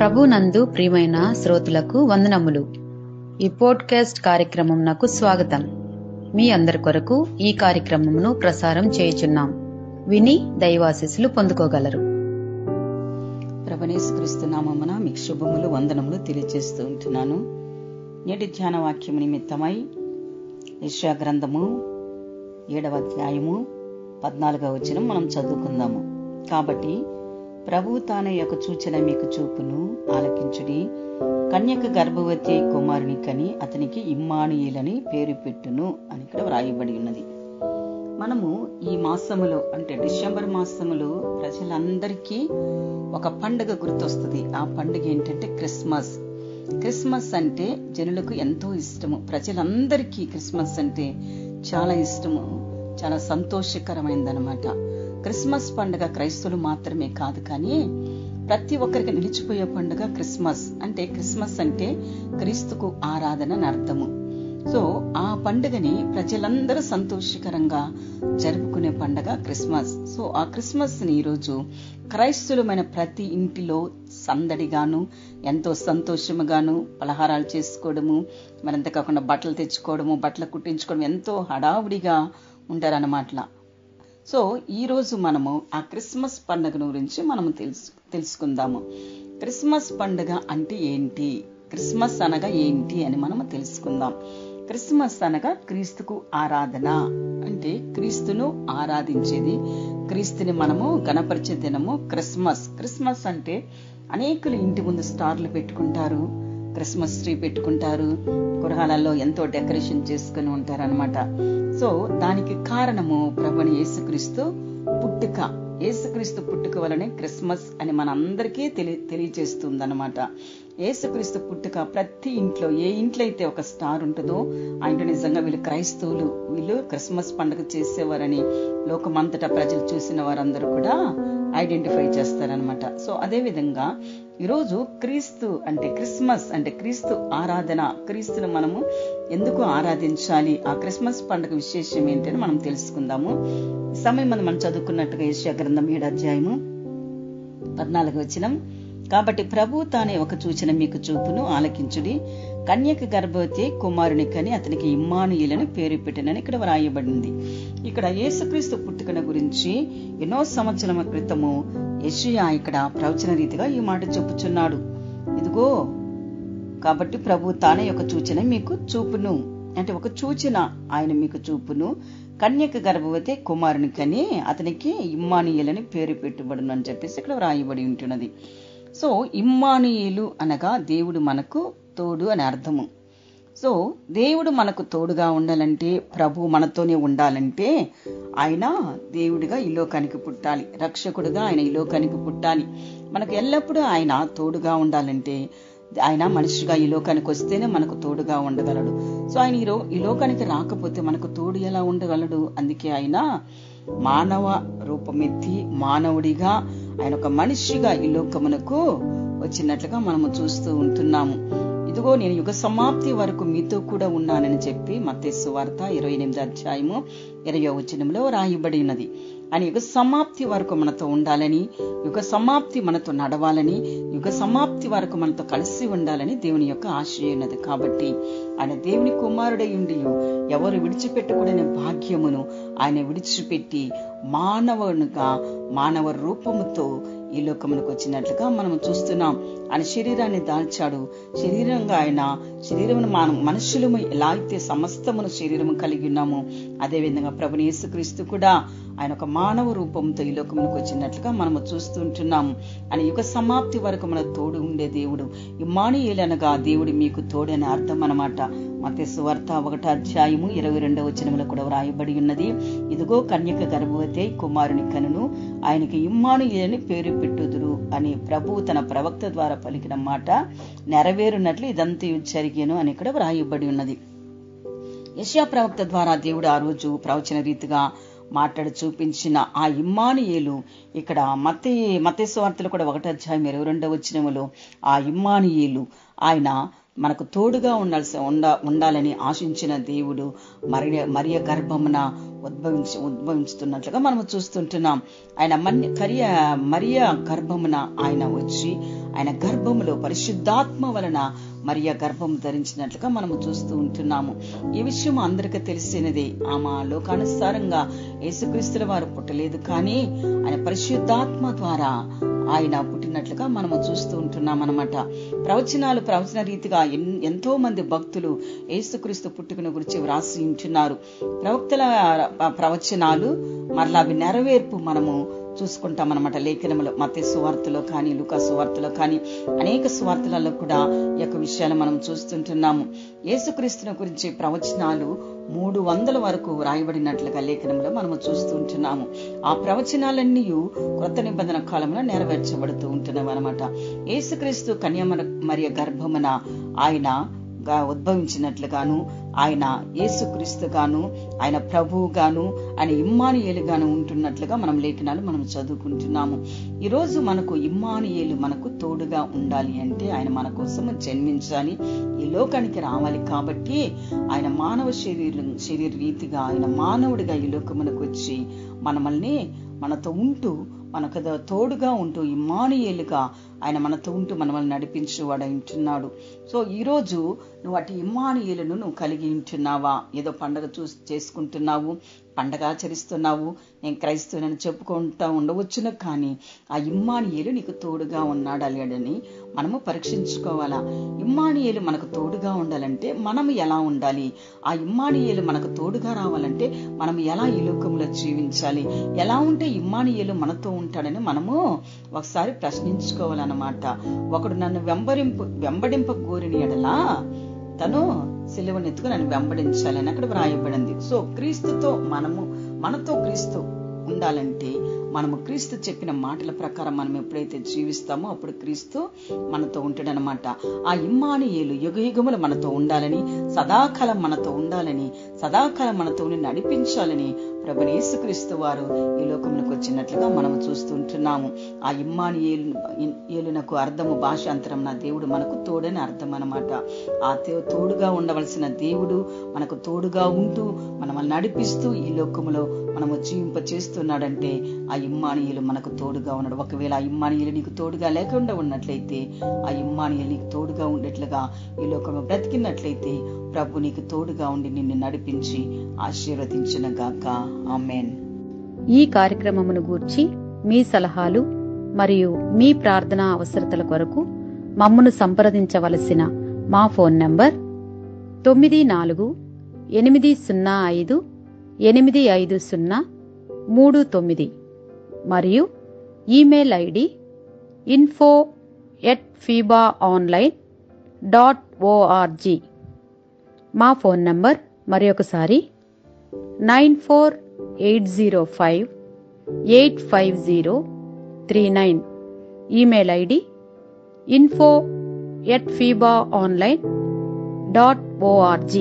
ప్రభునందు ప్రియమైన శ్రోతలకు వందనములు. ఈ పోడ్కాస్ట్ కార్యక్రమంనకు స్వాగతం. మీ అందరి కొరకు ఈ కార్యక్రమమును ప్రసారం చేయుచున్నాం. విని దైవాశీస్సులు పొందుకోగలరు. ప్రభుయేసుక్రీస్తు నామమున మీకు శుభములు, వందనములు తెలియజేస్తూ ఉంటున్నాను. నేటి ధ్యాన వాక్యము నిమిత్తమై యెషయా గ్రంథము 7వ అధ్యాయము 14వ వచనం మనం చదువుకుందాము. కాబట్టి ప్రభు తానే యొక్క సూచన మీకు చూపును, ఆలకించుడి. కన్యక గర్భవతి కుమారుని కని అతనికి ఇమ్మానుయేలని పేరు పెట్టును అని ఇక్కడ వ్రాయబడి ఉన్నది. మనము ఈ మాసములో అంటే డిసెంబర్ మాసములో ప్రజలందరికీ ఒక పండుగ గుర్తొస్తుంది. ఆ పండుగ ఏంటంటే క్రిస్మస్. క్రిస్మస్ అంటే జనులకు ఎంతో ఇష్టము. ప్రజలందరికీ క్రిస్మస్ అంటే చాలా ఇష్టము, చాలా సంతోషకరమైనదనమాట. క్రిస్మస్ పండుగ క్రైస్తవులు మాత్రమే కాదు, కానీ ప్రతి ఒక్కరికి నిలిచిపోయే పండుగ క్రిస్మస్. అంటే క్రిస్మస్ అంటే క్రీస్తుకు ఆరాధన అని అర్థము. సో ఆ పండుగని ప్రజలందరూ సంతోషకరంగా జరుపుకునే పండుగ క్రిస్మస్. సో ఆ క్రిస్మస్ ని ఈరోజు క్రైస్తవులమైన ప్రతి ఇంటిలో సందడిగాను, ఎంతో సంతోషముగాను పలహారాలు చేసుకోవడము, మరింత కాకుండా బట్టలు తెచ్చుకోవడము, బట్టలు కుట్టించుకోవడం ఎంతో హడావుడిగా ఉంటారన్నమాట. సో ఈ రోజు మనము ఆ క్రిస్మస్ పండుగ గురించి మనము తెలుసుకుందాము. క్రిస్మస్ పండుగ అంటే ఏంటి, క్రిస్మస్ అనగా ఏంటి అని మనము తెలుసుకుందాం. క్రిస్మస్ అనగా క్రీస్తుకు ఆరాధన, అంటే క్రీస్తును ఆరాధించేది, క్రీస్తుని మనము గణపరిచే దినము క్రిస్మస్. క్రిస్మస్ అంటే అనేకులు ఇంటి ముందు స్టార్లు పెట్టుకుంటారు, క్రిస్మస్ ట్రీ పెట్టుకుంటారు, గృహాలలో ఎంతో డెకరేషన్ చేసుకుని ఉంటారనమాట. సో దానికి కారణము ప్రభుని యేసుక్రీస్తు పుట్టుక. యేసుక్రీస్తు పుట్టుక వలనే క్రిస్మస్ అని మనందరికీ తెలియజేస్తుంది అనమాట. యేసుక్రీస్తు పుట్టుక ప్రతి ఇంట్లో, ఏ ఇంట్లో అయితే ఒక స్టార్ ఉంటుందో ఆ ఇంట్లో నిజంగా వీళ్ళు క్రైస్తవులు, వీళ్ళు క్రిస్మస్ పండుగ చేసేవారని లోకమంతటా ప్రజలు చూసిన వారందరూ కూడా ఐడెంటిఫై చేస్తారనమాట. సో అదే విధంగా ఈరోజు క్రీస్తు అంటే క్రిస్మస్ అంటే క్రీస్తు ఆరాధన. క్రీస్తును మనము ఎందుకు ఆరాధించాలి, ఆ క్రిస్మస్ పండుగ విశేషం ఏంటని మనం తెలుసుకుందాము. సమయం మనం చదువుకున్నట్టుగా యెషయా గ్రంథం 7వ అధ్యాయము 14వ వచనం. కాబట్టి ప్రభు తానే ఒక సూచన మీకు చూపును, ఆలకించుడి. కన్యక గర్భవతి కుమారుని కని అతనికి ఇమ్మానుయేలని పేరు పెట్టినని ఇక్కడ వ్రాయబడింది. ఇక్కడ యేసుక్రీస్తు పుట్టుకను గురించి ఎన్నో సంవత్సరాల క్రితము యెషయా ఇక్కడ ప్రవచన రీతిగా ఈ మాట చెప్పుచున్నాడు. ఇదిగో కాబట్టి ప్రభు తానే ఒక సూచన మీకు చూపును, అంటే ఒక సూచన ఆయన మీకు చూపును, కన్యక గర్భవతి కుమారుని కని అతనికి ఇమ్మానుయేలని పేరు పెట్టుబడును అని చెప్పేసి ఇక్కడ వ్రాయబడి ఉంటున్నది. సో ఇమ్మానుయేలు అనగా దేవుడు మనకు తోడు అని అర్థము. సో దేవుడు మనకు తోడుగా ఉండాలంటే, ప్రభు మనతోనే ఉండాలంటే ఆయన దేవుడిగా ఈ లోకానికి పుట్టాలి, రక్షకుడుగా ఆయన ఈ లోకానికి పుట్టాలి. మనకు ఎల్లప్పుడూ ఆయన తోడుగా ఉండాలంటే ఆయన మనిషిగా ఈ లోకానికి వస్తేనే మనకు తోడుగా ఉండగలడు. సో ఆయన ఈ లోకానికి రాకపోతే మనకు తోడు ఎలా ఉండగలడు? అందుకే ఆయన మానవ రూపమెత్తి మానవుడిగా ఆయన ఒక మనిషిగా ఈ లోకమునకు వచ్చినట్లుగా మనము చూస్తూ ఉంటున్నాము. ఇదిగో నేను యుగ సమాప్తి వరకు మీతో కూడా ఉన్నానని చెప్పి మత్తయి సువార్త 28వ అధ్యాయము 20వ వచనంలో రాయబడి ఉన్నది. ఆయన యుగ సమాప్తి వరకు మనతో ఉండాలని, యుగ సమాప్తి మనతో నడవాలని, యుగ సమాప్తి వరకు మనతో కలిసి ఉండాలని దేవుని యొక్క ఆశయం ఉన్నది. కాబట్టి ఆయన దేవుని కుమారుడై ఉండి ఎవరు విడిచిపెట్టకూడని భాగ్యమును ఆయన విడిచిపెట్టి మానవునిగా మానవ రూపముతో ఈ లోకమునకు వచ్చినట్లుగా మనం చూస్తున్నాం. ఆయన శరీరాన్ని దాల్చాడు. శరీరంగా ఆయన శరీరమును మనుషులము ఎలా అయితే సమస్తమును శరీరము కలిగి ఉన్నాము, అదేవిధంగా ప్రభుని యేసుక్రీస్తు కూడా ఆయన ఒక మానవ రూపంతో ఈ లోకమునకు వచ్చినట్లుగా మనము చూస్తుంటున్నాము. ఆయన యుగ సమాప్తి వరకు మన తోడు ఉండే దేవుడు. ఇమ్మానుయేలు అనగా దేవుడు మీకు తోడు అని అర్థం అనమాట. మత్తయి సువార్త 1వ అధ్యాయము 22వ వచనములో కూడా వ్రాయబడి ఉన్నది. ఇదిగో కన్యక గర్భవతి కుమారుని కనును, ఆయనకి ఇమ్మానుయేలు పేరు పెట్టుదురు అని ప్రభువు తన ప్రవక్త ద్వారా పలికిన మాట నెరవేరునట్లు ఇదంతా జరిగేను అని ఇక్కడ వ్రాయబడి ఉన్నది. యెషయా ప్రవక్త ద్వారా దేవుడు ఆ రోజు ప్రవచన రీతిగా మాట్లాడి చూపించిన ఆ ఇమ్మానుయేలు ఇక్కడ మత్తయి సువార్తలో కూడా 1వ అధ్యాయం 22వ వచనములో ఆ ఇమ్మానుయేలు ఆయన మనకు తోడుగా ఉండాలని ఆశించిన దేవుడు మరియ గర్భమున ఉద్భవించుతున్నట్లుగా మనము చూస్తుంటున్నాం. ఆయన మరియ గర్భమున ఆయన వచ్చి ఆయన గర్భములో పరిశుద్ధాత్మ వలన మరియ గర్భం ధరించినట్లుగా మనము చూస్తూ ఉంటున్నాము. ఈ విషయం అందరికీ తెలిసినదే. ఆమె లోకానుసారంగా యేసుక్రీస్తుల వారు పుట్టలేదు, కానీ ఆయన పరిశుద్ధాత్మ ద్వారా ఆయన పుట్టినట్లుగా మనము చూస్తూ ఉంటున్నాం అన్నమాట. ప్రవచన రీతిగా ఎంతో మంది భక్తులు యేసుక్రీస్తు పుట్టుకను గురించి వ్రాసి ఉంటున్నారు. ప్రవక్తల ప్రవచనాలు మరలా అవి నెరవేర్పు మనము చూసుకుంటాం అన్నమాట. లేఖనములో మత్తయి సువార్తలో కానీ లూకా సువార్తలో కానీ అనేక సువార్తలలో కూడా ఈ యొక్క విషయాలు మనం చూస్తుంటున్నాము. యేసుక్రీస్తుని గురించి ప్రవచనాలు 300 వరకు రాయబడినట్లుగా లేఖనంలో మనము చూస్తూ ఉంటున్నాము. ఆ ప్రవచనాలన్నీ క్రొత్త నిబంధన కాలంలో నెరవేర్చబడుతూ ఉంటున్నాం అన్నమాట. యేసుక్రీస్తు కన్య మరియ గర్భమున ఆయన ఉద్భవించినట్లుగాను, ఆయన యేసుక్రీస్తుగాను, ఆయన ప్రభువుగాను, ఆయన ఇమ్మానుయేలుగాను ఉంటున్నట్లుగా మనం లేఖనాలు మనం చదువుకుంటున్నాము. ఈ రోజు మనకు ఇమ్మానుయేలు మనకు తోడుగా ఉండాలి అంటే ఆయన మన కోసం జన్మించాలి, ఈ లోకానికి రావాలి. కాబట్టి ఆయన మానవ శరీర రీతిగా ఆయన మానవుడిగా ఈ లోకమునకు వచ్చి మనతో ఉంటూ మనకు తోడుగా ఉంటూ ఇమ్మానుయేలుగా ఆయన మనతో ఉంటూ మనల్ని నడిపించేవాడు ఉంటున్నాడు. సో ఈ రోజు నువ్వు అటు ఇమ్మానుయేలును నువ్వు కలిగి ఉంటున్నావా? ఏదో పండగ చేసుకుంటున్నావు, పండగ ఆచరిస్తున్నావు, నేను క్రైస్తవునని చెప్పుకుంటా ఉండవచ్చును, కానీ ఆ ఇమ్మానుయేలు నీకు తోడుగా ఉన్నాడా లేడని మనము పరీక్షించుకోవాలా. ఇమ్మానుయేలు మనకు తోడుగా ఉండాలంటే మనము ఎలా ఉండాలి? ఆ ఇమ్మానుయేలు మనకు తోడుగా రావాలంటే మనం ఎలా ఈ లోకంలో జీవించాలి? ఎలా ఉంటే ఇమ్మానుయేలు మనతో ఉంటాడని మనము ఒకసారి ప్రశ్నించుకోవాలన్నమాట. ఒకడు నన్ను వెంబడింప కోరిన ఎడలా తను సిలువనెత్తుకు నన్ను వెంబడించాలని అక్కడ వ్రాయబడింది. సో క్రీస్తుతో మనతో క్రీస్తు ఉండాలంటే మనము క్రీస్తు చెప్పిన మాటల ప్రకారం మనం ఎప్పుడైతే జీవిస్తామో అప్పుడు క్రీస్తు మనతో ఉంటాడనమాట. ఆ ఇమ్మానుయేలు యుగయుగములు మనతో ఉండాలని, సదాకాలం మనతో ఉండాలని, సదాకాలం మనతో నడిపించాలని ప్రభువైన యేసుక్రీస్తు వారు ఈ లోకములకు వచ్చినట్లుగా మనం చూస్తుంటున్నాము. ఆ ఇమ్మానుయేలునకు అర్థము భాషాంతరం నా దేవుడు మనకు తోడని అర్థం అనమాట. ఆ తోడుగా ఉండవలసిన దేవుడు మనకు తోడుగా ఉంటూ మనల్ని నడిపిస్తూ ఈ లోకములో మనము జీవింప చేస్తున్నాడంటే ఆ ఇమ్మానుయేలు మనకు తోడుగా ఉన్నాడు. ఒకవేళ ఆ ఇమ్మానుయేలు నీకు తోడుగా లేకుండా ఉన్నట్లయితే, ఆ ఇమ్మానుయేలు నీకు తోడుగా ఉండేట్లుగా ఈ లోకంలో బ్రతికినట్లయితే ప్రభు నీకు తోడుగా ఉండి నిన్ను నడిపించి ఆశీర్వదించునుగాక. ఆమేన్. ఈ కార్యక్రమమును గూర్చి మీ సలహాలు మరియు మీ ప్రార్థనా అవసరతల కొరకు మమ్మను సంప్రదించవలసిన మా ఫోన్ నంబర్ 9448585039 మరియు ఈమెయిల్ ఐడి info@fibaonline.org. మా ఫోన్ నంబర్ మరొకసారి 9480585039. Email ID info@fibaonline.org.